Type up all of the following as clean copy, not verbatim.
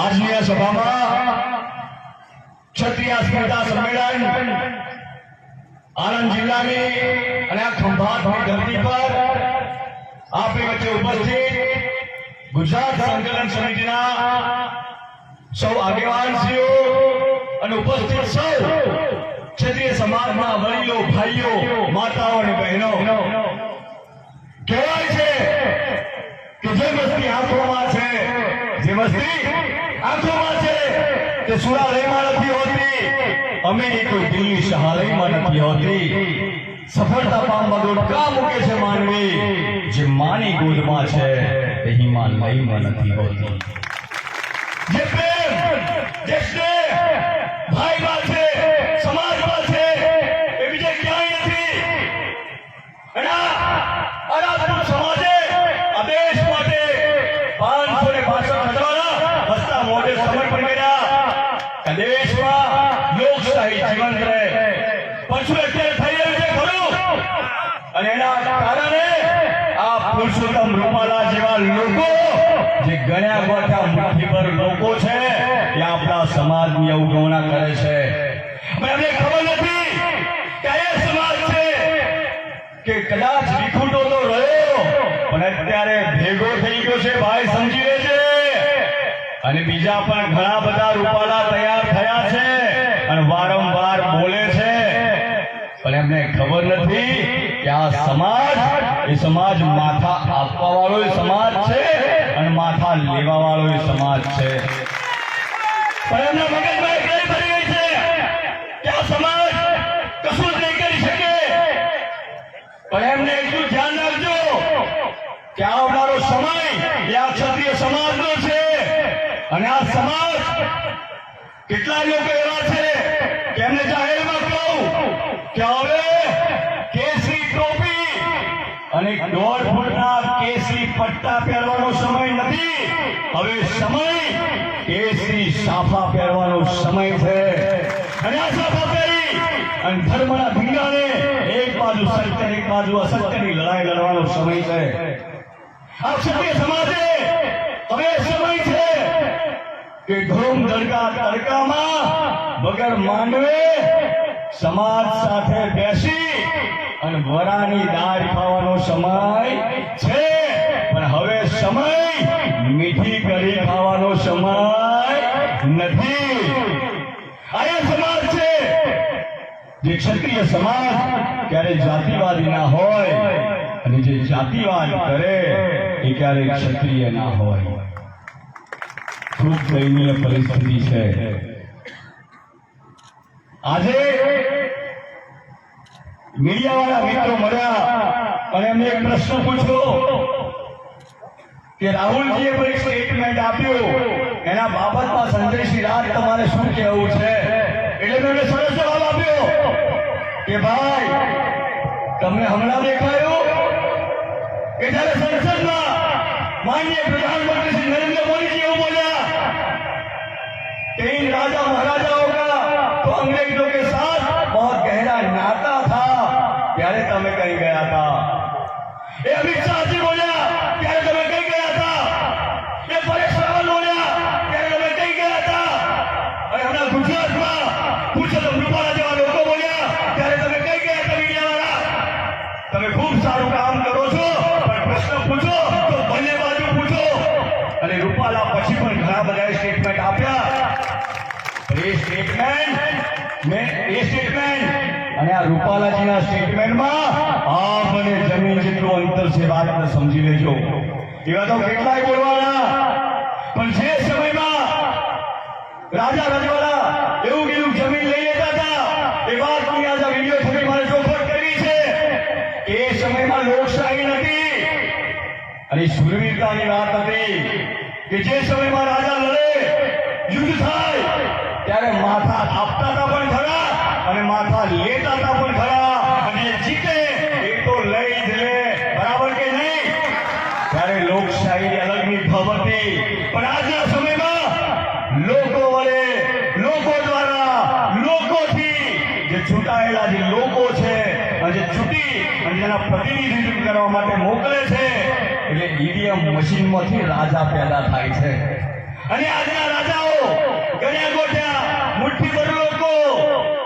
આજની આ સભામાં ક્ષત્રિય સ્મિતા સંમેલન આણંદ જિલ્લાની અને આ ખંભાતની ધરતી પર આપણી વચ્ચે ઉપસ્થિત ગુજરાત સંકલન સમિતિના સૌ આગેવાનશ્રીઓ અને ઉપસ્થિત સૌ ક્ષત્રિય સમાજના વડીલો, ભાઈઓ, માતાઓ અને બહેનો, કહેવાય છે કે જે મસ્તી આંખોમાં છે, જે મસ્તી આંખોમાં છે તે સુરાલયમાં નથી હોતી, અમીરી કોઈ દિલ્હી શહાલયમાં નથી હોતી. સફળતા પામવા દોડકા મૂકે છે માનવી, જે માની ગોદમાં છે તે હિમાલયમાં નથી હોતી. જે પ્રેમ, જે સ્નેહ ભાઈમાં છે, સમાજમાં છે, એ બીજે ક્યાંય નથી. અને આ રાજપૂત સમાજે આ દેશ માટે 565 હજારના હસતા મોઢે સમર્પણ કર્યા કે દેશમાં લોકશાહી જીવંત રહે. પછું અત્યારે થઈ રહ્યું છે ખરું, અને એના કારણે આ પુરુષોત્તમ રૂપાલા જેવા લોકો, જે ગણ્યા ગોઠા મુઠ્ઠીભર લોકો છે, એ આપણા સમાજની અવગણના કરે છે. એમને ખબર નથી કે એ સમાજ છે કે કદાચ વિખૂટો તો રહ્યો પણ અત્યારે ભેગો થઈ ગયો છે, ભાઈ સમજી લેજે. અને બીજા પણ ઘણા બધા રૂપાલા તૈયાર થયા છે અને વારંવાર બોલે છે, પણ એમને ખબર નથી કે આ સમાજ, એ સમાજ માથા આપવા વાળો સમાજ છે અને માથા લેવા વાળો સમાજ છે. પણ એમના મગજમાં એક લઈ ભરી ગઈ છે કે આ સમાજ કશું જ નહીં કરી શકે. પણ એમને એટલું ધ્યાન રાખજો કે આવનારો સમય એ આ ક્ષત્રિય સમાજનો છે. અને આ સમાજ કેટલા લોકો એવા છે કે એમને જાહેરમાં કહું કે હવે કેસરી ટોપી અને 1.5 ફૂટના કેસરી પટ્ટા પહેરવાનો સમય નથી, હવે સમય કેસરી સાફા પહેરવાનો સમય છે. અને આ સાફા પહેરી અને ધર્મના ભીંગાને એક બાજુ સત્ય, એક બાજુ અસત્યની લડાઈ લડવાનો સમય છે. આ ક્ષત્રિય સમાજે હવે સમય છે કે ધૂમ ધડકા તડકામાં વગર માંડવે સમાજ સાથે બેસી અને વરાની દાળ ખાવાનો સમય છે. પણ હવે સમય મીઠી કઢી ખાવાનો સમય નથી. આ સમાજ છે જે ક્ષત્રિય સમાજ ક્યારે જાતિવાદી ના હોય, અને જે જાતિવાદ કરે એ ક્યારે ક્ષત્રિય ના હોય. ખૂબ દયનીય પરિસ્થિતિ છે. આજે મીડિયાવાળા મિત્રો મળ્યા અને એમને એક પ્રશ્ન પૂછ્યો કે રાહુલજીએ પણ એક સ્ટેટમેન્ટ આપ્યું, એના બાબતમાં સંજયસિંહ રાજ તમારે શું કહેવું છે? એટલે મેં સરસ જવાબ આપ્યો કે ભાઈ, તમને હમણાં દેખાયું કે જ્યારે સંસદમાં માનનીય प्रधानमंत्री श्री नरेंद्र मोदी जी એવું બોલ્યા कि इन राजा महाराजाओं का तो अंग्रेजों के साथ बहुत गहरा नाता था, ત્યારે તમે કઈ ગયા હતા? એ અમિત શાહજી બોલ્યા ત્યારે તમે કઈ ગયા હતા? એ પરેશ રાવલ બોલ્યા ત્યારે તમે કઈ ગયા હતા? અને હમણાં ગુજરાતમાં પુરુષોત્તમ રૂપાલા જેવા લોકો બોલ્યા ત્યારે તમે કઈ ગયા હતા? મીડિયાવાળા, તમે ખૂબ સારું કામ કરો છો, પણ પ્રશ્ન પૂછો તો બંને બાજુ પૂછો. અને રૂપાલા પછી પણ ઘણા બધા સ્ટેટમેન્ટ આપ્યા. એ સ્ટેટમેન્ટ અને આ રૂપાલાજીના સ્ટેટમેન્ટમાં આપ અને જમીન જેટલું અંતર છે. વાત સમજી લેજો. એવા તો કેટલાય બોલવાના, પણ જે સમયમાં રાજા રજવાડા એવું કીધું જમીન લઈ લેતા હતા, એ વાતની આજે વિડીયો થકી મારે ચોખવટ કરવી છે. એ સમયમાં લોકશાહી નથી અને શુરવીરતાની વાત હતી કે જે સમયમાં રાજા લડે, યુદ્ધ થાય, ત્યારે માથા આપતા હતા પણ ખરા અને માથા લેતા હતા પણ ખરા, અને જીતે એ તો લઈ જ લે. બરાબર કે નહીં? ત્યારે લોકશાહી અલગની ભવ હતી. પણ આજના સમયમાં લોકો વડે, લોકો દ્વારા, લોકોથી જે છૂટાયેલા જે લોકો છે અને જે છૂટી અને જેના પ્રતિનિધિત્વ કરવા માટે મોકલે છે, એટલે ઈવીએમ મશીનમાંથી રાજા પેદા થાય છે. અને આજના રાજાઓ ગણ્યા ગોઠ્યા મુઠ્ઠીભર લોકો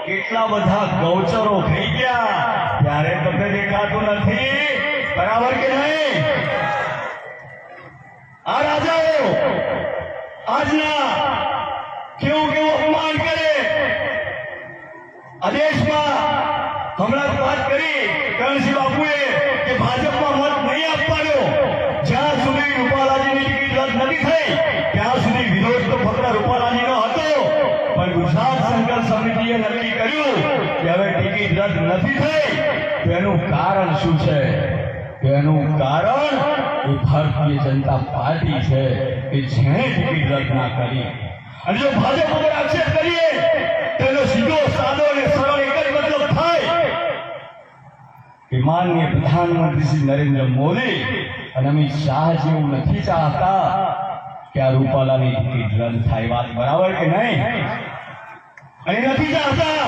કેટલા બધા ગૌચરો થઈ ગયા ત્યારે તમને દેખાતું નથી, બરાબર કે નહીં? આ રાજાઓ આજના કેવું અપમાન કરે. આ દેશમાં હમણાં વાત કરી કરણસિંહ બાપુએ કે ભાજપમાં મત નહીં આપવાનો. જ્યાં સુધી રૂપાલાજીની ટિકિટ રદ નથી થઈ ત્યાં સુધી વિરોધ તો ફક્ત રૂપાલાજીનો હતો, પણ ગુજરાત સંઘર્ષ સમિતિએ નક્કી કર્યું કે હવે ટિકિટ રદ નથી થઈ. તો એનું કારણ શું છે? એનું કારણ એ ભારતીય જનતા પાર્ટી છે કે જેણે ટિકિટ રદ ના કરી. અને જો ભાજપ ઉપર આક્ષેપ કરીએ તેનો સીધો સાદો અને સરળ એક જ મતલબ થાય કે માનનીય પ્રધાનમંત્રી શ્રી નરેન્દ્ર મોદી અને અમિત શાહ જેવું નથી ચાહતા કે આ રૂપાલાની ટિકિટ રદ થાય. વાત બરાબર કે નહીં? અને નથી ચાહતા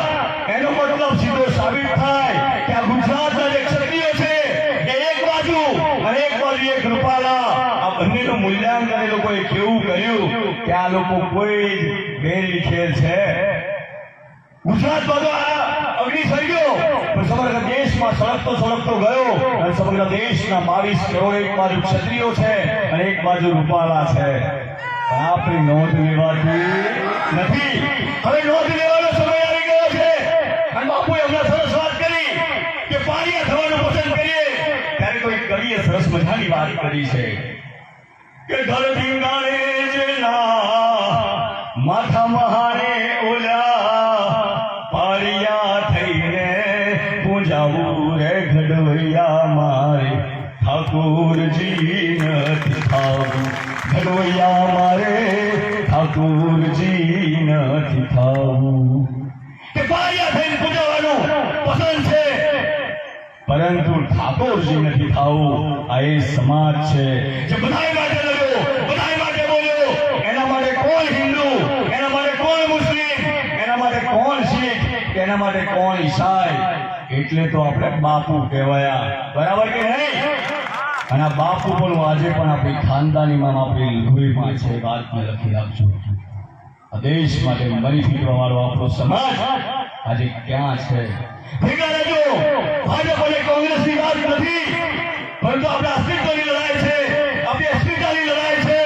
એનો મતલબ સીધો સાબિત થાય કે આ ગુજરાતના જે ક્ષત્રિયો છે એ એક બાજુ અને એક બાજુ એક રૂપાલા, આ બંનેનું મૂલ્યાંકન એ લોકોએ કેવું કર્યું કે આ લોકો કોઈ ગેરવિખેર છે. ગુજરાત બધો અગ્નિ સળગ્યો પણ સમગ્ર દેશમાં સળગતો ગયો અને સમગ્ર દેશના 22 કરોડ એક બાજુ ક્ષત્રિયો છે અને એક બાજુ રૂપાલા છે. આપણી નોંધ લેવાતી નથી. હવે નોંધ લેવાનો સમય આવી ગયો છે. અને બાપુએ હમણાં સરસ વાત કરી કે પાણીયા થવાનું પસંદ કરીએ ત્યારે કોઈ કવિએ સરસ મજાની વાત કરી છે કે ઘર ધીંગાણે જેના માથા મહાને ઓલા પારિયા થઈને પૂજાવું રે ઘડવૈયા મારે ઠાકોરજી નથી થાવું. ઘડવૈયા મારે ઠાકોરજી નથી થાવું. કે પારિયા થઈને પૂજાવાનું પસંદ છે પરંતુ ઠાકોરજી નથી થાવું. આ એ સમાજ છે જે બધાય માટે લડ્યો, બધાય માટે બોલ્યો. એના માટે કોણ હિન્દુ, એના માટે કોણ મુસ્લિમ, એના માટે કોણ શીખ, એના માટે કોણ ઈસાઈ. એટલે તો આપણે બાપુ કહેવાયા, બરાબર કે નહીં? અને આ બાપુ પણ આજે પણ આપણી ખાનદાનીમાં આપણી લોહીમાં છે. વાતને લખી રાખજો. આ દેશ માટે મરી ફીરવા વાળો આપણો સમાજ આજે ક્યાં છે? ભેગા રહેજો. ભાજપ અને કોંગ્રેસની વાત નથી, પરંતુ આપણા અસ્તિત્વની લડાઈ છે, આપણી અસ્મિતાની લડાઈ છે.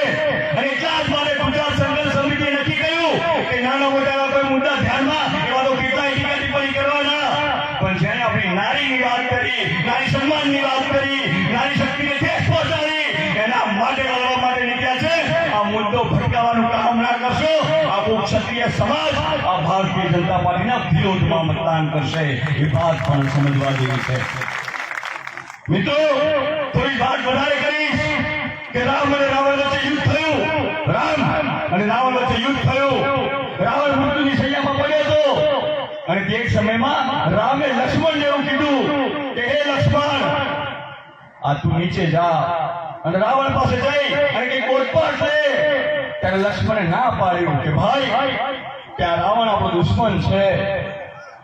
અને એટલા જ માટે ગુજરાત સંઘર્ષ સમિતિએ નક્કી કર્યું કે નાના મોટા કોઈ મુદ્દા ધ્યાનમાં એવા તો કેટલાય ટીકા ટિપ્પણી કરવાના, પણ જેને આપણી નારીની વાત કરી, નારી સન્માનની વાત કરી, નારી શક્તિને ઠેસ પહોંચાડી, એના માટે લડવા માટે નીકળ્યા છે. આ મુદ્દો ભટકાવવાનું કામ ના કરશો, આખો ક્ષત્રિય સમાજ આ ભારતીય જનતા પાર્ટીના વિરોધમાં મતદાન કરશે. એ વાત પણ સમજવા જેવી છે. મિત્રો, થોડી વાત વધારે કરીશ કે રામ અને રાવણ વચ્ચે યુદ્ધ થયું. રામ અને રાવણ વચ્ચે યુદ્ધ થયું. રાવણ મૃત્યુની સૈયામાં પડ્યો હતો અને તે સમયમાં રામે લક્ષ્મણને એવું કીધું કે હે લક્ષ્મણ, આ તું નીચે જા અને રાવણ પાસે જઈ અને કઈ કોટપાટ લે. ત્યારે લક્ષ્મણે ના પાડ્યું કે ભાઈ ત્યાં રાવણ આપણો દુશ્મન છે,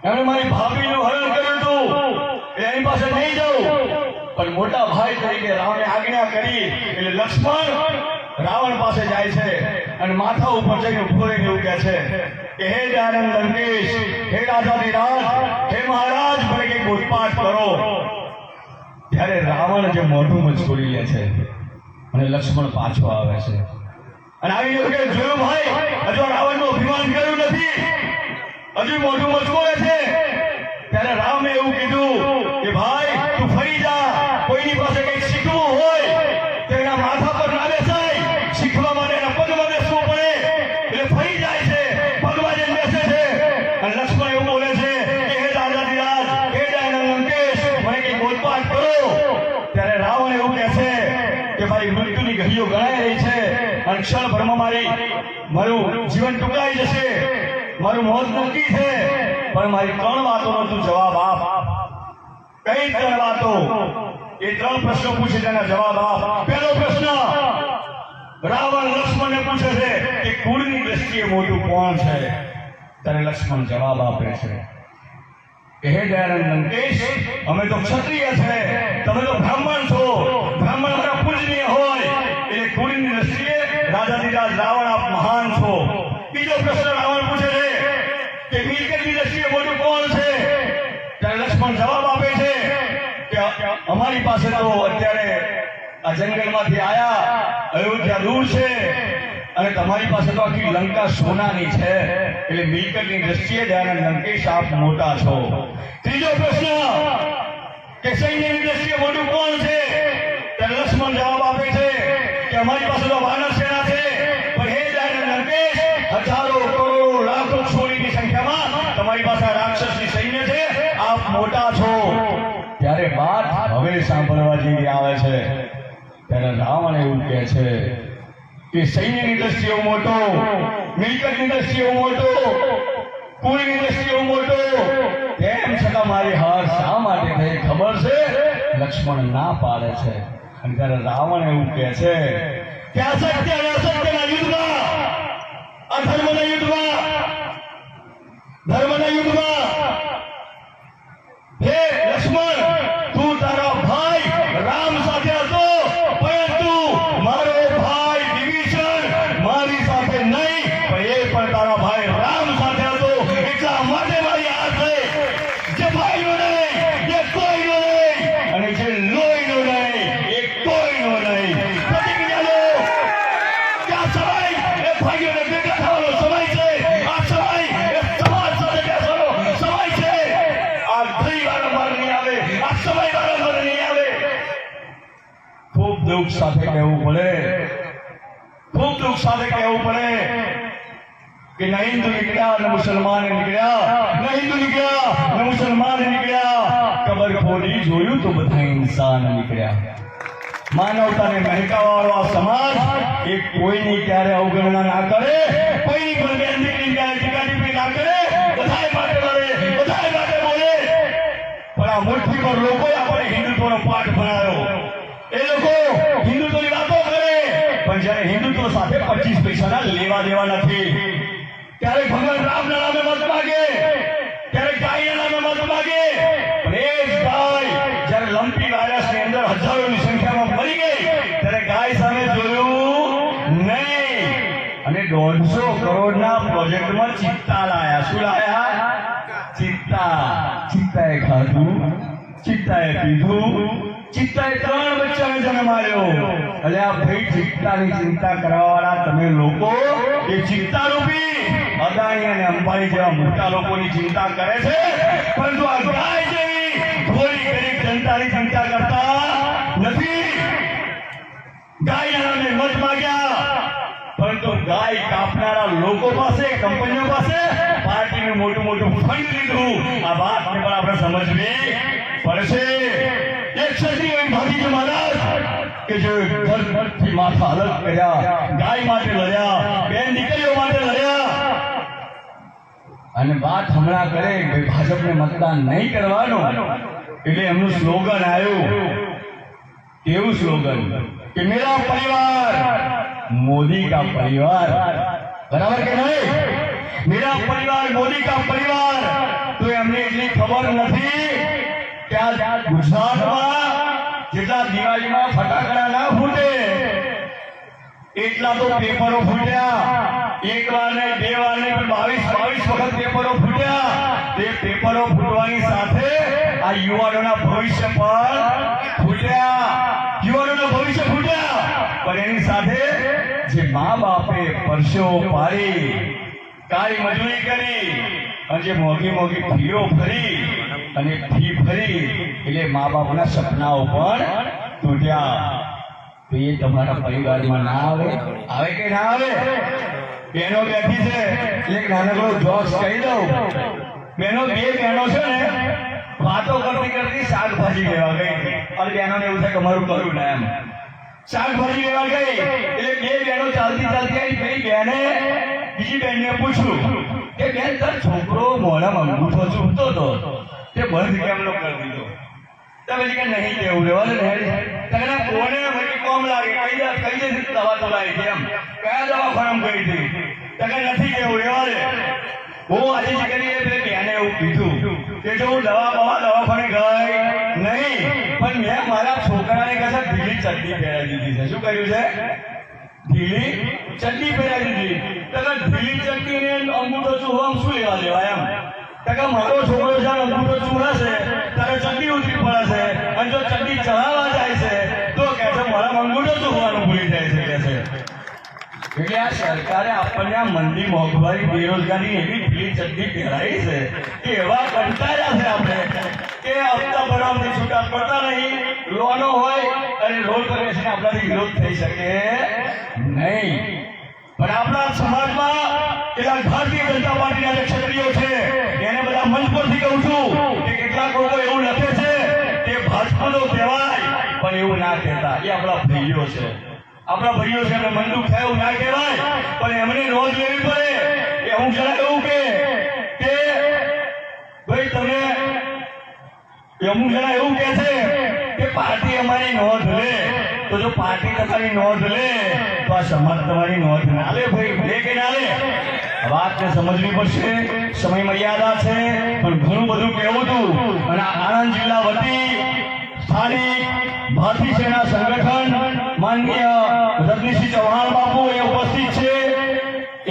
એમણે મારી ભાભીનું હરણ કર્યું હતું, એની પાસે નહીં જાઉં. પણ મોટા ભાઈ તરીકે રામે આજ્ઞા કરી એટલે લક્ષ્મણ રાવણ પાસે જાય છે અને માથા ઉપર જઈને ઉભો રહીને એવું કહે છે કે હે દયાનંદ લંકેશ, હે રાજાધિરાજ, હે મહારાજ, મને કઈ બોધપાઠ કરો. ત્યારે રાવણ જે મોઢું મચકોડી લે છે અને લક્ષ્મણ પાછો આવે છે અને આવી જોયું ભાઈ હજુ રાવણનું અભિમાન કર્યું નથી, હજુ મોઢું મચકોડે છે. ત્યારે રામે એવું કીધું કે ભાઈ તું ફરી જા, કોઈની પાસે કંઈક શીખવું હોય તો એના માથા પર ના બેસાય, શીખવા માટે એના પગમાં બેસવું પડે. એટલે ફરી જાય છે, પગમાં જઈને બેસે છે. અને લક્ષ્મણ એવું બોલે છે કે હે રાજાધિરાજ, હે દયાનંદ લંકેશ, મને કંઈક બોધપાઠ કરો. ત્યારે રાવણ એવું કહે છે કે મારી મૃત્યુની ઘડીઓ ગણાઈ રહી છે અને ક્ષણભરમાં મારું જીવન ટૂંકાઈ જશે, મારું મોત નક્કી છે, પણ મારી 3 વાતોનો તું જવાબ આપ. કઈ 3 વાતો? એ 3 પ્રશ્નો પૂછે તેના જવાબ આપ. પહેલો પ્રશ્ન રાવણ લક્ષ્મણને પૂછે છે કે કુળની દ્રષ્ટિએ મોટું કોણ છે? ત્યારે લક્ષ્મણ જવાબ આપે છે કે હે દયાનંદ લંકેશ, અમે તો ક્ષત્રિય છે, તમે તો બ્રાહ્મણ છો, બ્રાહ્મણ મારા પૂજનીય હોય, એટલે કુળની દ્રષ્ટિએ રાજાધિરાજ રાવણ આપ લક્ષ્મણ જવાબ આપે છે કે અમારી પાસે તો અત્યારે આ જંગલમાંથી આયા, અયોધ્યા દૂર છે અને તમારી પાસે તો આખી લંકા સોનાની છે, એટલે મિલકતની દ્રષ્ટિએ જ્યારે લંકેશ આપ મોટા છો. ત્રીજો પ્રશ્ન કે સૈન્યની દ્રષ્ટિએ મોટું કોણ છે? ત્યારે લક્ષ્મણ જવાબ આપે છે કે અમારી પાસે તો વાનર સેના છે, પણ હે જ્યારે લંકેશ, હજારો કરોડો લાખો છોડીની સંખ્યામાં તમારી પાસે રાક્ષસની સૈન્ય છે, આપ મોટા છો. ત્યારે વાત હવે સાંભળવા જેવી આવે છે. ત્યારે રાવણ એવું કહે છે કે સૈન્યની દ્રષ્ટિએ હું મોટો, મિલકતની દ્રષ્ટિએ હું મોટો, કુળની દ્રષ્ટિએ હું મોટો, તેમ છતાં મારી હાર શા માટે થઈ ખબર છે? લક્ષ્મણ ના પાડે છે. અને ત્યારે રાવણ એવું કહે છે કે અસત્ય અને અસત્યના યુદ્ધમાં, અધર્મના યુદ્ધમાં, ધર્મના યુદ્ધમાં, હે લક્ષ્મણ, તું તારા ભાઈ રામ સાથે હતો, પરંતુ મારો ભાઈ વિભીષણ મારી સાથે નહીં, પણ એ પણ તારા ભાઈ રામ સાથે હતો. એટલા માટે મારી હાર થઈ. જે ભાઈનો નહીં એ કોઈનો નહીં, અને જે લોહીનો નહીં એ કોઈનો નહીં. પ્રતિજ્ઞા લો કે આ સમય એ ભાઈઓને ભેગા થવાનો સમય છે. આ સમય એ સમાજ સાથે બેસવાનો સમય છે. આ ઘડી વારંવાર નહીં આવે, આ સમય વારંવાર નહીં આવે. ખૂબ દુઃખ સાથે કહેવું પડે, ખૂબ દુઃખ સાથે કહેવું પડે કે ન હિન્દુ નીકળ્યા ન મુસલમાન નીકળ્યા, ન હિન્દુ નીકળ્યા ન મુસલમાન નીકળ્યા, કબર ખોલી જોયું તો બધા ઇન્સાન નીકળ્યા. માનવતાને મહેકાવાળો આ સમાજ એ કોઈની ક્યારે અવગણના ના કરે, કોઈની પણ બેન દીકરીની ક્યારે ટીકા ટીપ્પણી ના કરે, બધાય માટે લડે, બધાય માટે બોલે. પણ આ મુઠ્ઠી પર લોકોએ આપણને હિન્દુત્વનો પાઠ ભણાવ્યો. એ લોકો હિન્દુત્વની વાતો કરે, પણ જ્યારે હિન્દુત્વ સાથે 25 પૈસાના લેવા દેવા નથી. ત્યારે ભગવાન રામના નામે મત માગે, ત્યારે ગાયના નામે મત માગે, પણ એ જ ગાય જ્યારે લંપી વાયરસની અંદર હજારોની સંખ્યામાં મરી ગઈ, ત્યારે ગાય સામે જોયું નહીં. અને 150 કરોડના પ્રોજેક્ટમાં ચિત્તા લાયા. શું લાયા? ચિત્તા. ચિત્તાએ ખાધું, ચિત્તાએ પીધું, ચિત્તાએ 3 બચ્ચાને જન્મ આપ્યો. એટલે આ ભાઈ ચિત્તાની ચિંતા કરવાવાળા તમે લોકો એ ચિત્તા રૂપી અદાણી અને અંબાણી જેવા મોટા લોકોની ચિંતા કરે છે, પરંતુ આ ગાય જેવી થોડી ગરીબ જનતાની ચિંતા કરતા નથી. ગાયના નામે મત માગ્યા, પરંતુ ગાય કાપનારા લોકો પાસે, કંપનીઓ પાસે પાર્ટીનું મોટું મોટું ફંડ લીધું. આ વાતને પણ આપણે સમજવી પડશે. એક ક્ષત્રિય ભાગી મહારાજ કે જે ઘરથી માથા અલગ કર્યા, ગાય માટે લડ્યા, બેન દીકરીઓ માટે લડ્યા, અને વાત હમણાં કરે કે ભાજપને મતદાન નહીં કરવાનું, એટલે એમનું સ્લોગન આવ્યું. કેવું સ્લોગન? કે મેરા પરિવાર મોદી કા પરિવાર. બરાબર કે નહીં? મેરા પરિવાર મોદી કા પરિવાર. તો એમને એટલી ખબર નથી કે આ ગુજરાતમાં જેટલા દિવાળીમાં ફટાકડા ના ફૂટે એટલા તો પેપરો ફૂટ્યા. એક વાર ને બે વાર ને 22 વખત પેપરો ફૂટ્યા. તે પેપરો ફૂટવાની સાથે આ યુવાનોના ભવિષ્ય પણ ફૂટ્યા. યુવાનોના ભવિષ્ય ફૂટ્યા, પણ એની સાથે જે મા બાપે પરસેવો પાડી, કાળી મજૂરી કરી, અને જે મોંઘી મોંઘી ફીઓ ભરી અને ફી ભરી, એટલે મા બાપના સપનાઓ પણ તૂટ્યા. તો એ તમારા પરિવારમાં ના આવે? આવે કે ના આવે? બહેનો બેઠી છે એટલે એક નાનકડો જોક્સ કહી દઉં. બહેનો, 2 બહેનો છે ને વાતો કરતી કરતી શાકભાજી લેવા ગઈ હતી. અને બહેનોને એવું થાય કે મારું કરું ને એમ. શાકભાજી લેવા ગઈ એટલે 2 બહેનો ચાલતી ચાલતી આવી. પેલી બહેને બીજી બહેનને પૂછ્યું કે બેન, તાર છોકરો મોઢામાં અંગૂઠો ચૂપતો હતો, તે બંધ કેમ ન કરી દીધો? તમે કે નહીં કેવું રહેવાનું ને, કોને મને કોમ લાગે, કઈ દે દવા તો લાવી કેમ, કયા દવાખાનામાં ગઈ હતી? નથી કેવું રહેવા. હું આજે જ કરી બેને એવું કીધું કે જો હું દવાખાને ગઈ નહીં, પણ મેં મારા છોકરાને કહે ઢીલી ચડ્ડી પહેરાવી દીધી છે. શું કર્યું છે? ઢીલી ચડ્ડી પહેરાવી દીધી. ઢીલી ચડ્ડી ને અંગૂઠો ચૂહવામાં શું લેવા દેવા એમ? મારો છોકરો છે અંગૂઠો ચૂહશે ત્યારે આ સરકારે આપણને આ મંદી મોંઘવારી બેરોજગારી એવી ઢીલી ચડ્ડી પહેરાઈ છે કે એવા કંટાળ્યા છે આપણે કે હપ્તા ભરવાથી છૂટા પડતા નહીં, લોનો હોય અને રોલ કરે છે આપણાથી વિરોધ થઈ શકે નહીં. પણ આપણા સમાજમાં કેટલાક ભારતીય જનતા પાર્ટીના જે ક્ષત્રિયો છે એને બધા મંચ પરથી કહું છું કે કેટલાક લોકો એવું લખે છે કે ભાજપનો કહેવાય પણ એવું ના કહેતા. એ આપણા ભાઈઓ છે, આપણા ભાઈઓ છે. એમને મન દુઃખ થાય એવું ના કહેવાય પણ એમને નોંધ લેવી પડે કે હું જરા એવું કે ભાઈ તમે અમુક જણા એવું કે છે કે પાર્ટી અમારી નોંધ લે, તો જો પાર્ટી તમારી નોંધ લે તો આ સમાજ તમારી નોંધ ના લે. ભાઈ લે કે ના લે, વાતને સમજવી પડશે. સમય મર્યાદા છે પણ ઘણું બધું કહેવું હતું. અને આણંદ જિલ્લા વતી સ્થાનિક ભારતીય સેના સંગઠન માનનીય રજનીશસિંહ ચૌહાણ બાપુ એ ઉપસ્થિત છે.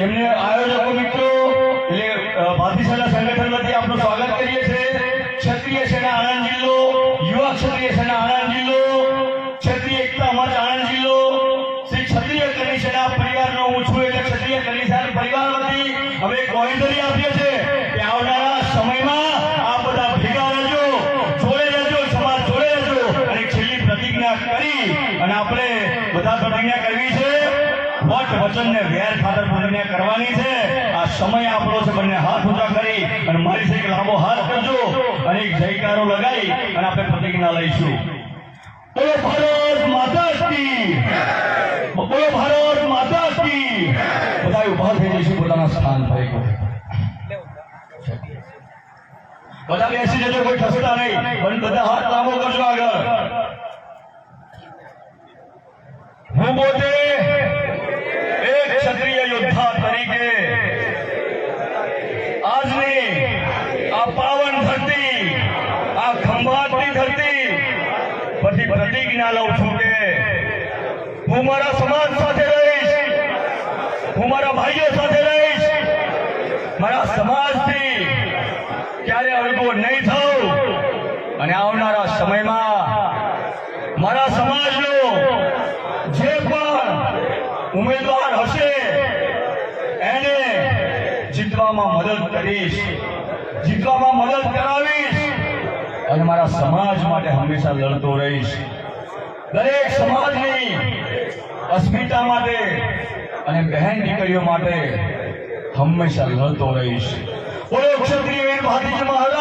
એમને આયોજકો મિત્રો એટલે ભારતીય સેના સંગઠન વતી આપનું સ્વાગત કરીએ છીએ. ક્ષત્રિય સેના આણંદ જિલ્લો, યુવા ક્ષત્રિય સેના આણંદ જિલ્લો, ક્ષત્રિય એકતા મંચ આણંદ જિલ્લો, શ્રી ક્ષત્રિય કલી સેના પરિવારનો હું છું એટલે ક્ષત્રિય કલી સેના પરિવાર વતી અમે એક ગોઠવણી આપીએ છીએ કે આવનારા સમયમાં આ બધા ભેગા રહેજો, જોડે રહેજો, સમાજ જોડે રહેજો. અને છેલ્લી પ્રતિજ્ઞા કરી અને આપણે બધા પ્રતિજ્ઞા કરવી છે, વટ વચનને વેર ખાતર પ્રતિજ્ઞા કરવાની છે. આ સમય આપણો છે. બંને હાથ ઊંચા કરી અને મારી સાથે લાંબો હાથ કરજો અને એક જયકારો લગાવી અને આપણે પ્રતિજ્ઞા લઈશું. બોલો ભારત માતા કી, બોલો ભારત માતા કી. બધા ઉભા થઈ જઈશું પોતાના સ્થાન પર. બધા બેસી જજો, કોઈ ખસતા નહીં, પણ બધા હાથ લાંબો કરજો આગળ. હું પોતે એક ક્ષત્રિય યોદ્ધા તરીકે આજની આ પાવન ધરતી, આ ખંભાતની ધરતી પરથી પ્રતિજ્ઞા લઉં છું કે હું મારા સમાજ સાથે રહીશ, હું મારા ભાઈઓ સાથે રહીશ, મારા સમાજથી ક્યારે અળગો નહીં થઉં. અને આવનારા સમયમાં મારા સમાજનો જે પણ ઉમેદવાર હશે એને જીતવામાં મદદ કરીશ, જીતવામાં મદદ કરાવીશ અને મારા સમાજ માટે હંમેશા લડતો રહીશ. દરેક સમાજની અસ્મિતા માટે અને બહેન દીકરીઓ માટે હંમેશા લડતો રહીશ. બોલો ક્ષત્રિય વીર ભારતીય મહારાજ.